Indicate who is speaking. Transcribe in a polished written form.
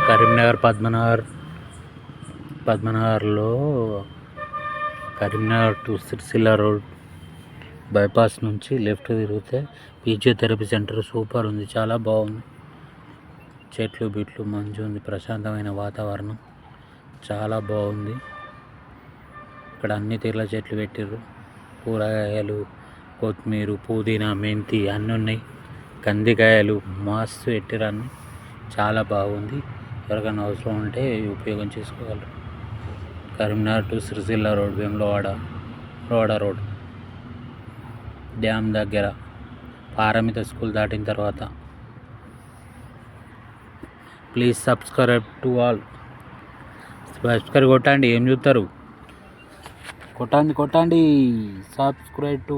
Speaker 1: కరీంనగర్ పద్మనగర్లో Karimnagar to Sircilla road bypass నుంచి left తిరిగితే ఫిజియోథెరపీ సెంటర్ సూపర్ ఉంది, చాలా బాగుంది. చెట్లు మంచి ఉంది, ప్రశాంతమైన వాతావరణం చాలా బాగుంది. ఇక్కడ అన్ని తీర్ల చెట్లు పెట్టిర్రు, కూరగాయలు, కొత్తిమీర, పుదీనా, మెంతి అన్నీ ఉన్నాయి. కందికాయలు మస్తు పెట్టిర్రు, అన్నీ చాలా బాగుంది. ఎవరికైనా అవసరం ఉంటే ఉపయోగం చేసుకోగలరు. Karimnagar to Sircilla road, Vemulawada road, dam దగ్గర, పారమిత స్కూల్ దాటిన తర్వాత. Please subscribe to all. Subscribe కొట్టండి, ఏం చూస్తారు, కొట్టండి. Subscribe to